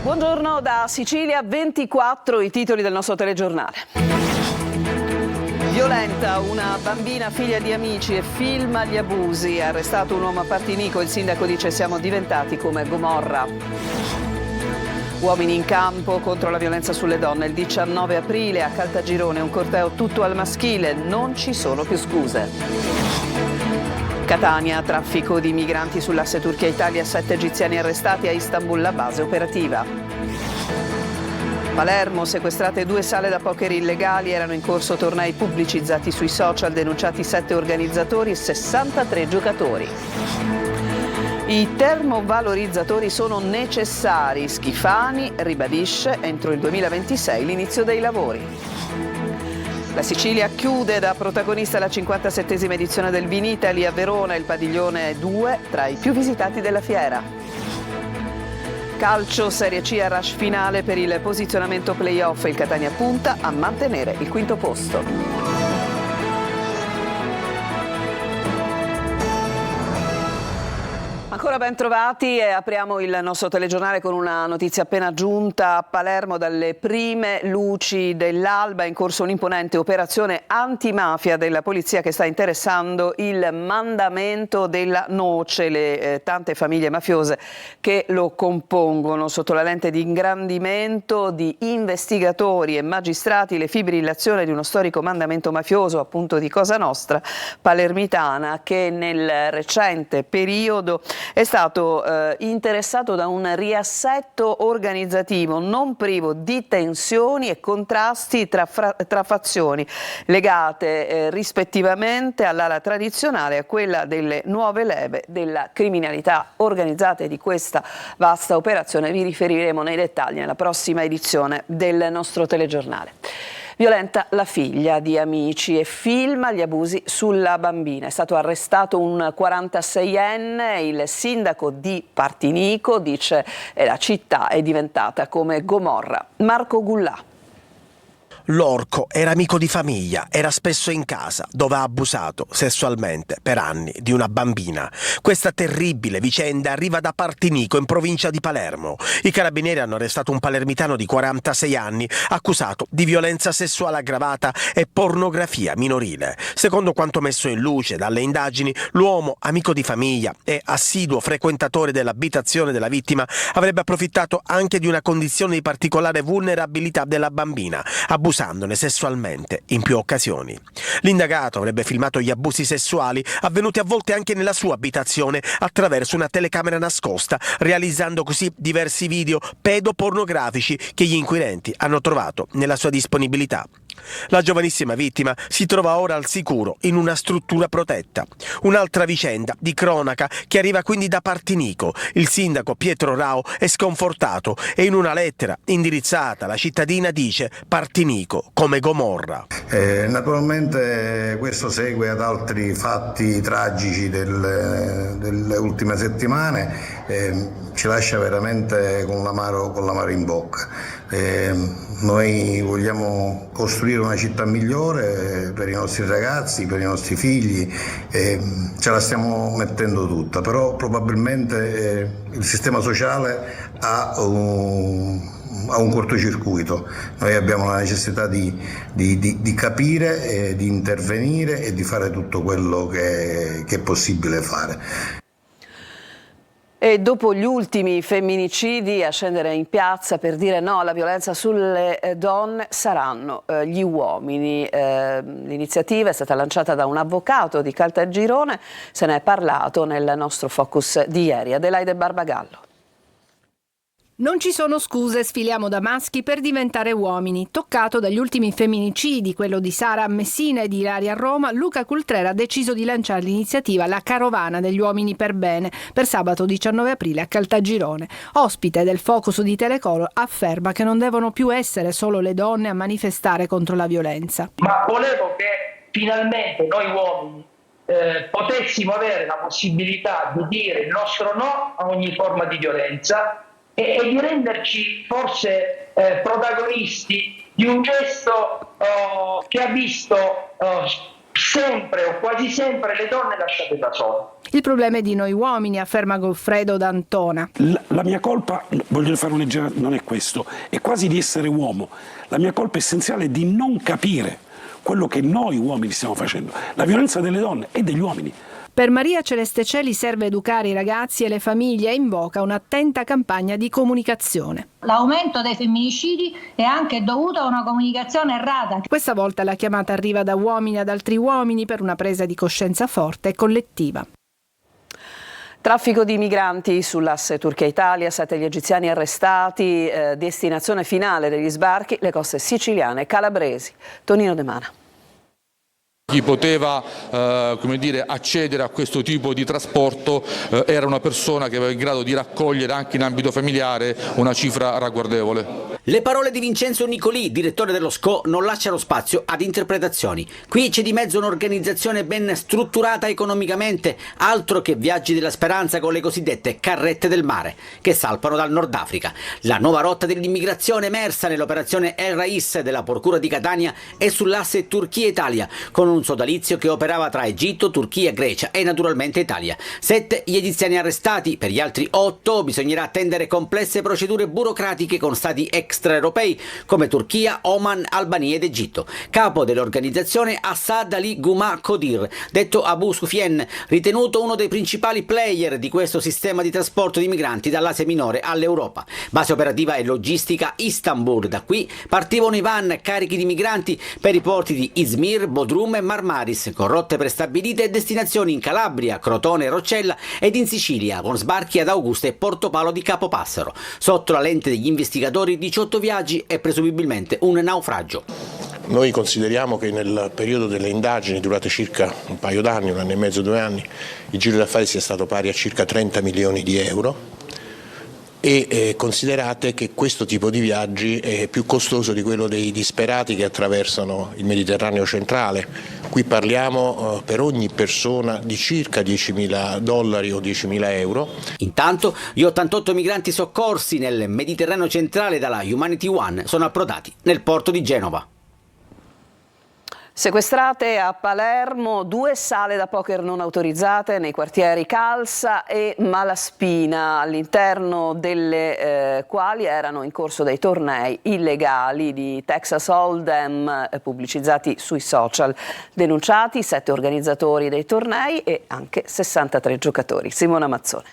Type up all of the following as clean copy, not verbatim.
Buongiorno da Sicilia 24, i titoli del nostro telegiornale. Violenta una bambina figlia di amici e filma gli abusi. Arrestato un uomo a Partinico, il sindaco dice siamo diventati come Gomorra. Uomini in campo contro la violenza sulle donne. Il 19 aprile a Caltagirone un corteo tutto al maschile, non ci sono più scuse. Catania, traffico di migranti sull'asse Turchia-Italia, 7 egiziani arrestati a Istanbul, la base operativa. Palermo, sequestrate 2 sale da poker illegali, erano in corso tornei pubblicizzati sui social, denunciati 7 organizzatori e 63 giocatori. I termovalorizzatori sono necessari, Schifani ribadisce entro il 2026 l'inizio dei lavori. La Sicilia chiude da protagonista la 57esima edizione del Vinitaly a Verona, il padiglione 2 tra i più visitati della fiera. Calcio Serie C a rush finale per il posizionamento play-off, il Catania punta a mantenere il quinto posto. Ancora ben trovati e apriamo il nostro telegiornale con una notizia appena giunta a Palermo. Dalle prime luci dell'alba è in corso un'imponente operazione antimafia della polizia che sta interessando il mandamento della Noce, le tante famiglie mafiose che lo compongono. Sotto la lente di ingrandimento di investigatori e magistrati, le fibrillazioni di uno storico mandamento mafioso appunto di Cosa Nostra palermitana, che nel recente periodo è stato interessato da un riassetto organizzativo non privo di tensioni e contrasti tra fazioni legate rispettivamente all'ala tradizionale e a quella delle nuove leve della criminalità organizzata. E di questa vasta operazione vi riferiremo nei dettagli nella prossima edizione del nostro telegiornale. Violenta la figlia di amici e filma gli abusi sulla bambina. È stato arrestato un 46enne, il sindaco di Partinico dice la città è diventata come Gomorra. Marco Gullà. L'orco era amico di famiglia, era spesso in casa, dove ha abusato sessualmente per anni di una bambina. Questa terribile vicenda arriva da Partinico, in provincia di Palermo. I carabinieri hanno arrestato un palermitano di 46 anni, accusato di violenza sessuale aggravata e pornografia minorile. Secondo quanto messo in luce dalle indagini, l'uomo, amico di famiglia e assiduo frequentatore dell'abitazione della vittima, avrebbe approfittato anche di una condizione di particolare vulnerabilità della bambina, abusandone sessualmente in più occasioni. L'indagato avrebbe filmato gli abusi sessuali avvenuti a volte anche nella sua abitazione attraverso una telecamera nascosta, realizzando così diversi video pedopornografici che gli inquirenti hanno trovato nella sua disponibilità. La giovanissima vittima si trova ora al sicuro in una struttura protetta. Un'altra vicenda di cronaca che arriva quindi da Partinico. Il sindaco Pietro Rao è sconfortato e in una lettera indirizzata alla cittadina dice Partinico come Gomorra. Naturalmente questo segue ad altri fatti tragici delle ultime settimane, ci lascia veramente con l'amaro in bocca. Noi vogliamo costruire una città migliore per i nostri ragazzi, per i nostri figli, ce la stiamo mettendo tutta, però probabilmente il sistema sociale ha un cortocircuito. Noi abbiamo la necessità di capire, di intervenire e di fare tutto quello che è possibile fare. E dopo gli ultimi femminicidi, a scendere in piazza per dire no alla violenza sulle donne saranno gli uomini. L'iniziativa è stata lanciata da un avvocato di Caltagirone, se ne è parlato nel nostro focus di ieri. Adelaide Barbagallo. Non ci sono scuse, sfiliamo da maschi per diventare uomini. Toccato dagli ultimi femminicidi, quello di Sara a Messina e di Ilaria a Roma, Luca Cultrera ha deciso di lanciare l'iniziativa La Carovana degli Uomini per Bene per sabato 19 aprile a Caltagirone. Ospite del Focus di Telecoro, afferma che non devono più essere solo le donne a manifestare contro la violenza. Ma volevo che finalmente noi uomini potessimo avere la possibilità di dire il nostro no a ogni forma di violenza e di renderci forse protagonisti di un gesto che ha visto sempre o quasi sempre le donne lasciate da sole. Il problema è di noi uomini, afferma Goffredo D'Antona. La mia colpa, voglio fare non è questo, è quasi di essere uomo. La mia colpa essenziale è di non capire quello che noi uomini stiamo facendo. La violenza delle donne è degli uomini. Per Maria Celeste Celi serve educare i ragazzi e le famiglie e invoca un'attenta campagna di comunicazione. L'aumento dei femminicidi è anche dovuto a una comunicazione errata. Questa volta la chiamata arriva da uomini ad altri uomini per una presa di coscienza forte e collettiva. Traffico di migranti sull'asse Turchia-Italia, 7 gli egiziani arrestati, destinazione finale degli sbarchi, le coste siciliane e calabresi. Tonino De Mana. Chi poteva accedere a questo tipo di trasporto era una persona che aveva in grado di raccogliere anche in ambito familiare una cifra ragguardevole. Le parole di Vincenzo Nicolì, direttore dello SCO, non lasciano spazio ad interpretazioni. Qui c'è di mezzo un'organizzazione ben strutturata economicamente, altro che viaggi della speranza con le cosiddette carrette del mare, che salpano dal Nord Africa. La nuova rotta dell'immigrazione emersa nell'operazione El Rais della Procura di Catania è sull'asse Turchia-Italia, con un sodalizio che operava tra Egitto, Turchia, Grecia e naturalmente Italia. 7 gli egiziani arrestati, per gli altri 8 bisognerà attendere complesse procedure burocratiche con stati extraeuropei come Turchia, Oman, Albania ed Egitto. Capo dell'organizzazione Assad Ali Guma Kodir, detto Abu Sufyan, ritenuto uno dei principali player di questo sistema di trasporto di migranti dall'Asia Minore all'Europa. Base operativa e logistica Istanbul. Da qui partivano i van carichi di migranti per i porti di Izmir, Bodrum e Marmaris, con rotte prestabilite e destinazioni in Calabria, Crotone e Roccella ed in Sicilia, con sbarchi ad Augusta e Portopalo di Capopassero. Sotto la lente degli investigatori 18 viaggi e presumibilmente un naufragio. Noi consideriamo che nel periodo delle indagini, durate circa un paio d'anni, 1 anno e mezzo, 2 anni, il giro d'affari sia stato pari a circa 30 milioni di euro. E considerate che questo tipo di viaggi è più costoso di quello dei disperati che attraversano il Mediterraneo centrale. Qui parliamo per ogni persona di circa $10.000 o 10.000 euro. Intanto gli 88 migranti soccorsi nel Mediterraneo centrale dalla Humanity One sono approdati nel porto di Genova. Sequestrate a Palermo 2 sale da poker non autorizzate nei quartieri Calza e Malaspina, all'interno delle quali erano in corso dei tornei illegali di Texas Hold'em pubblicizzati sui social. Denunciati 7 organizzatori dei tornei e anche 63 giocatori. Simona Mazzone.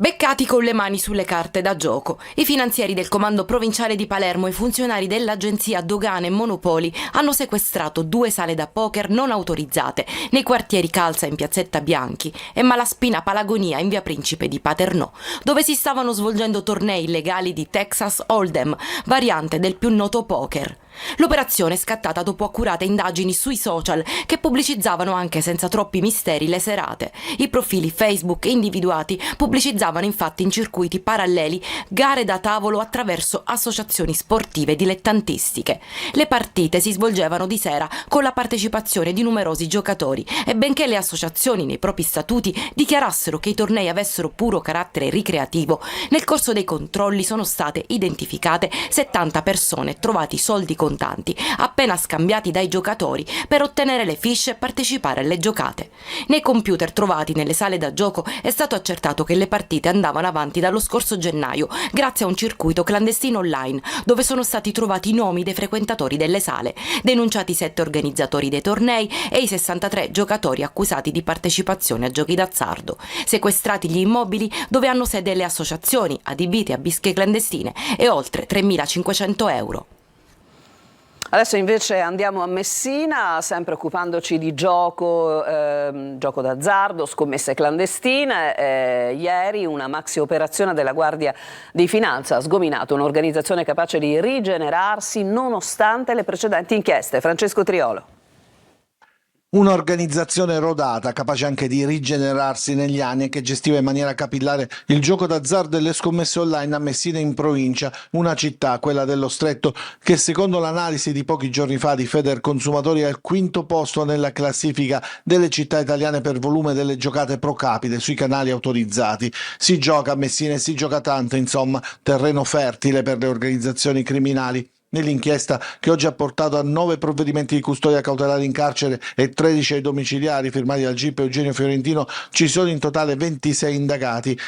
Beccati con le mani sulle carte da gioco, i finanzieri del comando provinciale di Palermo e i funzionari dell'agenzia Dogane e Monopoli hanno sequestrato 2 sale da poker non autorizzate nei quartieri Calza in piazzetta Bianchi e Malaspina Palagonia in via Principe di Paternò, dove si stavano svolgendo tornei illegali di Texas Hold'em, variante del più noto poker. L'operazione è scattata dopo accurate indagini sui social che pubblicizzavano anche senza troppi misteri le serate. I profili Facebook individuati pubblicizzavano infatti in circuiti paralleli gare da tavolo attraverso associazioni sportive dilettantistiche. Le partite si svolgevano di sera con la partecipazione di numerosi giocatori e benché le associazioni nei propri statuti dichiarassero che i tornei avessero puro carattere ricreativo, nel corso dei controlli sono state identificate 70 persone e trovati soldi contanti appena scambiati dai giocatori per ottenere le fiche e partecipare alle giocate. Nei computer trovati nelle sale da gioco è stato accertato che le partite andavano avanti dallo scorso gennaio grazie a un circuito clandestino online dove sono stati trovati i nomi dei frequentatori delle sale, denunciati 7 organizzatori dei tornei e i 63 giocatori accusati di partecipazione a giochi d'azzardo. Sequestrati gli immobili dove hanno sede le associazioni adibite a bische clandestine e oltre 3.500 euro. Adesso invece andiamo a Messina, sempre occupandoci di gioco d'azzardo, scommesse clandestine. Ieri una maxi operazione della Guardia di Finanza ha sgominato un'organizzazione capace di rigenerarsi nonostante le precedenti inchieste. Francesco Triolo. Un'organizzazione rodata, capace anche di rigenerarsi negli anni e che gestiva in maniera capillare il gioco d'azzardo e le scommesse online a Messina in provincia, una città, quella dello Stretto, che secondo l'analisi di pochi giorni fa di Federconsumatori è al 5° posto nella classifica delle città italiane per volume delle giocate pro capite sui canali autorizzati. Si gioca a Messina e si gioca tanto, insomma, terreno fertile per le organizzazioni criminali. Nell'inchiesta, che oggi ha portato a 9 provvedimenti di custodia cautelare in carcere e 13 ai domiciliari firmati dal GIP Eugenio Fiorentino, ci sono in totale 26 indagati.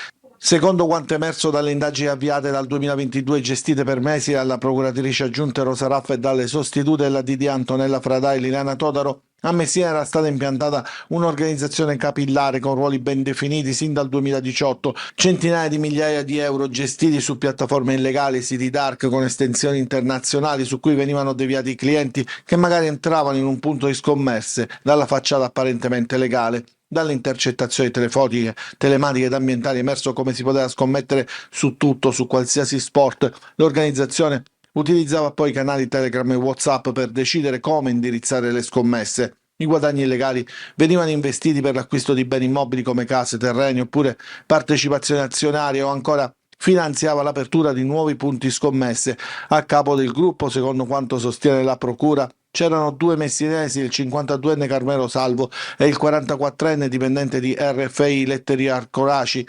Secondo quanto emerso dalle indagini avviate dal 2022 e gestite per mesi dalla procuratrice aggiunta Rosa Raffa e dalle sostitute della DD Antonella Fradà e Liliana Todaro, a Messina era stata impiantata un'organizzazione capillare con ruoli ben definiti sin dal 2018, centinaia di migliaia di euro gestiti su piattaforme illegali, siti dark con estensioni internazionali su cui venivano deviati i clienti che magari entravano in un punto di scommesse dalla facciata apparentemente legale. Dalle intercettazioni telefoniche, telematiche ed ambientali è emerso come si poteva scommettere su tutto, su qualsiasi sport. L'organizzazione utilizzava poi canali Telegram e WhatsApp per decidere come indirizzare le scommesse. I guadagni illegali venivano investiti per l'acquisto di beni immobili come case, terreni oppure partecipazioni azionarie o ancora finanziava l'apertura di nuovi punti scommesse. A capo del gruppo, secondo quanto sostiene la procura, c'erano 2 messinesi, il 52enne Carmelo Salvo e il 44enne dipendente di RFI Letteria Arcoraci.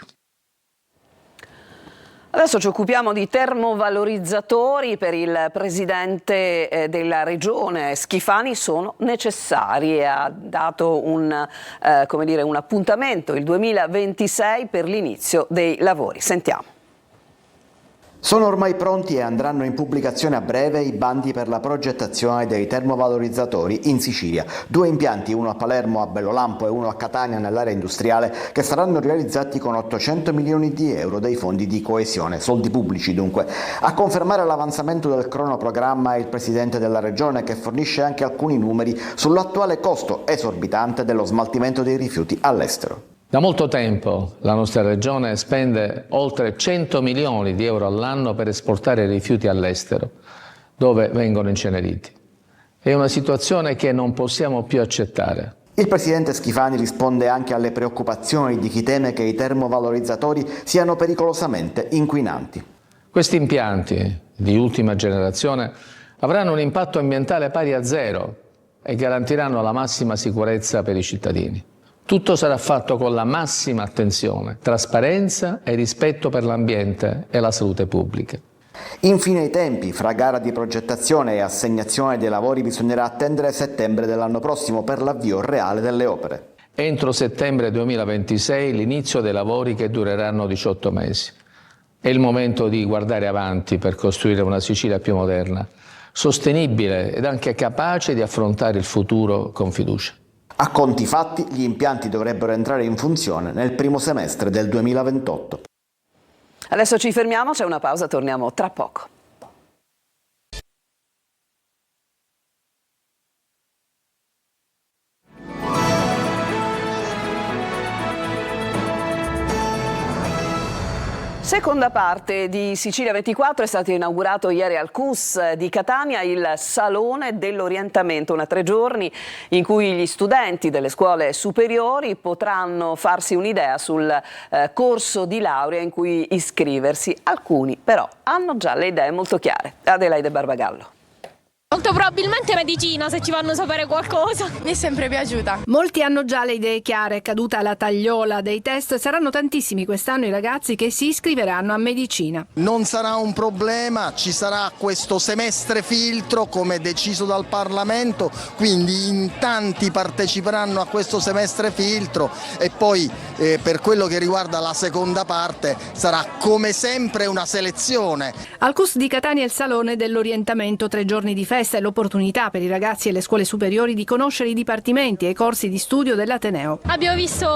Adesso ci occupiamo di termovalorizzatori. Per il presidente della regione Schifani sono necessari e ha dato un appuntamento, il 2026, per l'inizio dei lavori. Sentiamo. Sono ormai pronti e andranno in pubblicazione a breve i bandi per la progettazione dei termovalorizzatori in Sicilia. 2 impianti, uno a Palermo a Bellolampo e uno a Catania nell'area industriale, che saranno realizzati con 800 milioni di euro dei fondi di coesione, soldi pubblici dunque. A confermare l'avanzamento del cronoprogramma è il presidente della regione, che fornisce anche alcuni numeri sull'attuale costo esorbitante dello smaltimento dei rifiuti all'estero. Da molto tempo la nostra regione spende oltre 100 milioni di euro all'anno per esportare rifiuti all'estero, dove vengono inceneriti. È una situazione che non possiamo più accettare. Il presidente Schifani risponde anche alle preoccupazioni di chi teme che i termovalorizzatori siano pericolosamente inquinanti. Questi impianti di ultima generazione avranno un impatto ambientale pari a 0 e garantiranno la massima sicurezza per i cittadini. Tutto sarà fatto con la massima attenzione, trasparenza e rispetto per l'ambiente e la salute pubblica. Infine i tempi. Fra gara di progettazione e assegnazione dei lavori bisognerà attendere settembre dell'anno prossimo per l'avvio reale delle opere. Entro settembre 2026 l'inizio dei lavori che dureranno 18 mesi. È il momento di guardare avanti per costruire una Sicilia più moderna, sostenibile ed anche capace di affrontare il futuro con fiducia. A conti fatti, gli impianti dovrebbero entrare in funzione nel primo semestre del 2028. Adesso ci fermiamo, c'è una pausa, torniamo tra poco. Seconda parte di Sicilia 24, è stato inaugurato ieri al CUS di Catania il Salone dell'Orientamento, una 3 giorni in cui gli studenti delle scuole superiori potranno farsi un'idea sul corso di laurea in cui iscriversi. Alcuni però hanno già le idee molto chiare. Adelaide Barbagallo. Molto probabilmente medicina, se ci fanno sapere qualcosa. Mi è sempre piaciuta. Molti hanno già le idee chiare, caduta la tagliola dei test, saranno tantissimi quest'anno i ragazzi che si iscriveranno a medicina. Non sarà un problema, ci sarà questo semestre filtro come deciso dal Parlamento, quindi in tanti parteciperanno a questo semestre filtro e poi per quello che riguarda la seconda parte sarà come sempre una selezione. Al CUS di Catania il Salone dell'Orientamento, 3 giorni di festa e l'opportunità per i ragazzi e le scuole superiori di conoscere i dipartimenti e i corsi di studio dell'Ateneo. Abbiamo visto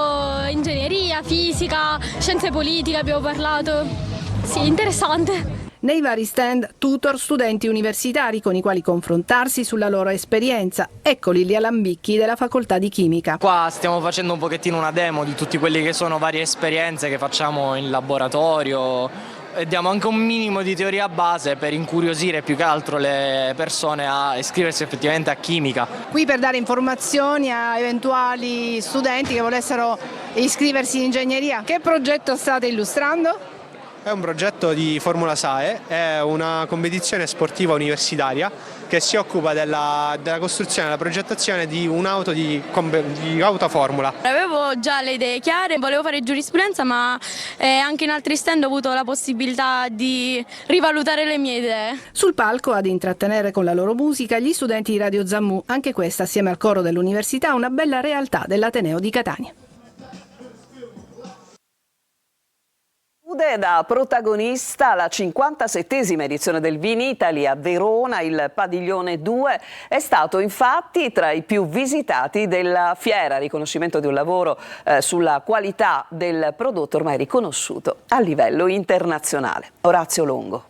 ingegneria, fisica, scienze politiche, abbiamo parlato. Sì, interessante. Nei vari stand, tutor, studenti universitari con i quali confrontarsi sulla loro esperienza. Eccoli gli alambicchi della facoltà di chimica. Qua stiamo facendo un pochettino una demo di tutti quelli che sono varie esperienze che facciamo in laboratorio. E diamo anche un minimo di teoria base per incuriosire più che altro le persone a iscriversi effettivamente a chimica. Qui per dare informazioni a eventuali studenti che volessero iscriversi in ingegneria. Che progetto state illustrando? È un progetto di Formula SAE, è una competizione sportiva universitaria che si occupa della costruzione e della progettazione di un'auto di auto formula. Avevo già le idee chiare, volevo fare giurisprudenza, ma anche in altri stand ho avuto la possibilità di rivalutare le mie idee. Sul palco ad intrattenere con la loro musica gli studenti di Radio Zammu, anche questa assieme al coro dell'università una bella realtà dell'Ateneo di Catania. Da protagonista la 57esima edizione del Vinitaly a Verona. Il padiglione 2 è stato infatti tra i più visitati della fiera, riconoscimento di un lavoro sulla qualità del prodotto ormai riconosciuto a livello internazionale. Orazio Longo.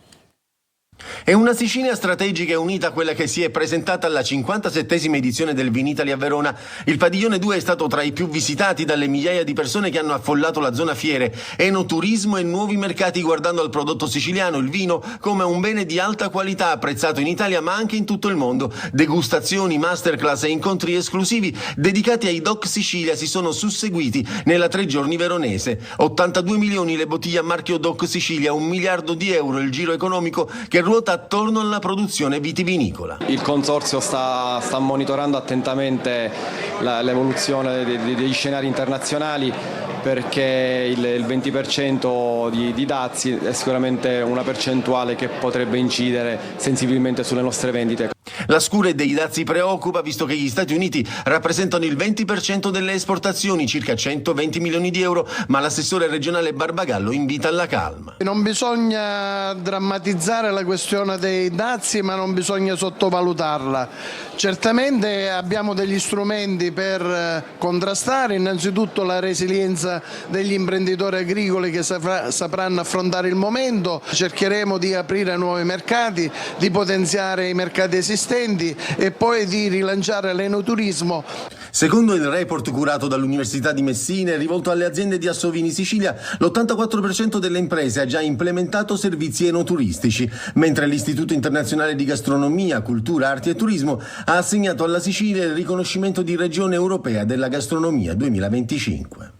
È una Sicilia strategica e unita quella che si è presentata alla 57esima edizione del Vinitaly a Verona. Il padiglione 2 è stato tra i più visitati dalle migliaia di persone che hanno affollato la zona fiere. Enoturismo e nuovi mercati guardando al prodotto siciliano, il vino, come un bene di alta qualità apprezzato in Italia ma anche in tutto il mondo. Degustazioni, masterclass e incontri esclusivi dedicati ai DOC Sicilia si sono susseguiti nella 3 giorni veronese. 82 milioni le bottiglie a marchio DOC Sicilia, 1 miliardo di euro il giro economico che ruota attorno alla produzione vitivinicola. Il consorzio sta monitorando attentamente l'evoluzione degli scenari internazionali, perché il 20% di dazi è sicuramente una percentuale che potrebbe incidere sensibilmente sulle nostre vendite. La scure dei dazi preoccupa, visto che gli Stati Uniti rappresentano il 20% delle esportazioni, circa 120 milioni di euro, ma l'assessore regionale Barbagallo invita alla calma. Non bisogna drammatizzare la questione dei dazi, ma non bisogna sottovalutarla. Certamente abbiamo degli strumenti per contrastare innanzitutto la resilienza degli imprenditori agricoli che sapranno affrontare il momento. Cercheremo di aprire nuovi mercati, di potenziare i mercati esistenti e poi di rilanciare l'enoturismo. Secondo il report curato dall'Università di Messina e rivolto alle aziende di Assovini Sicilia, l'84% delle imprese ha già implementato servizi enoturistici, mentre l'Istituto Internazionale di Gastronomia, Cultura, Arti e Turismo ha assegnato alla Sicilia il riconoscimento di Regione Europea della Gastronomia 2025.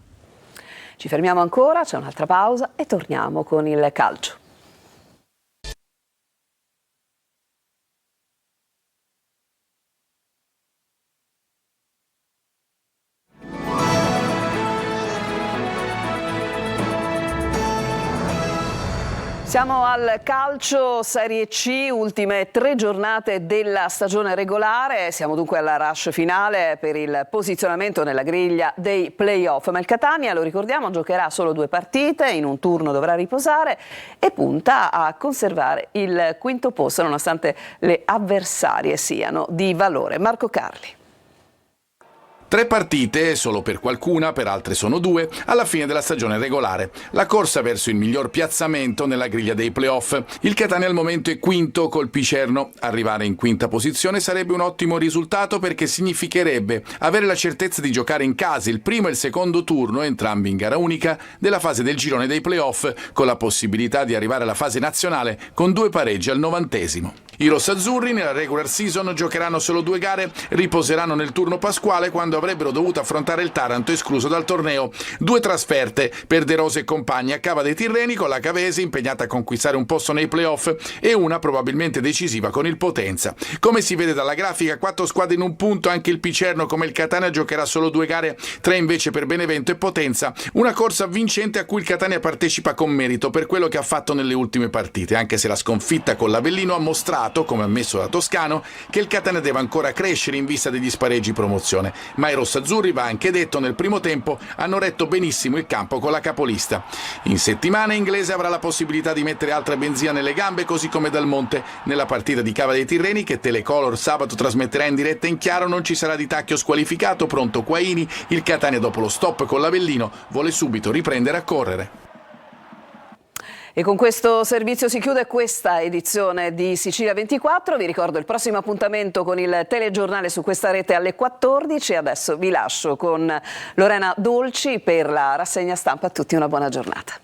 Ci fermiamo ancora, c'è un'altra pausa e torniamo con il calcio. Siamo al calcio Serie C, ultime 3 giornate della stagione regolare, siamo dunque alla rush finale per il posizionamento nella griglia dei play-off, ma il Catania, lo ricordiamo, giocherà solo 2 partite, in un turno dovrà riposare e punta a conservare il quinto posto nonostante le avversarie siano di valore. Marco Carli. 3 partite, solo per qualcuna, per altre sono 2, alla fine della stagione regolare. La corsa verso il miglior piazzamento nella griglia dei playoff. Il Catania al momento è quinto col Picerno. Arrivare in quinta posizione sarebbe un ottimo risultato perché significherebbe avere la certezza di giocare in casa il primo e il secondo turno, entrambi in gara unica, della fase del girone dei playoff, con la possibilità di arrivare alla fase nazionale con 2 pareggi al 90°. I rossazzurri nella regular season giocheranno solo 2 gare, riposeranno nel turno pasquale quando avrebbero dovuto affrontare il Taranto escluso dal torneo. 2 trasferte per De Rose e compagni a Cava dei Tirreni con la Cavese impegnata a conquistare un posto nei playoff e una probabilmente decisiva con il Potenza. Come si vede dalla grafica, 4 squadre in un punto, anche il Picerno come il Catania giocherà solo 2 gare, 3 invece per Benevento e Potenza. Una corsa vincente a cui il Catania partecipa con merito per quello che ha fatto nelle ultime partite, anche se la sconfitta con l'Avellino ha mostrato, come ammesso da Toscano, che il Catania deve ancora crescere in vista degli spareggi promozione. Ma i rossazzurri, va anche detto, nel primo tempo hanno retto benissimo il campo con la capolista. In settimana Inglese avrà la possibilità di mettere altra benzina nelle gambe, così come Dal Monte. Nella partita di Cava dei Tirreni, che Telecolor sabato trasmetterà in diretta in chiaro, non ci sarà Di Tacchio squalificato, pronto Quaini. Il Catania, dopo lo stop con l'Avellino, vuole subito riprendere a correre. E con questo servizio si chiude questa edizione di Sicilia 24. Vi ricordo il prossimo appuntamento con il telegiornale su questa rete alle 14. Adesso vi lascio con Lorena Dolci per la rassegna stampa. A tutti una buona giornata.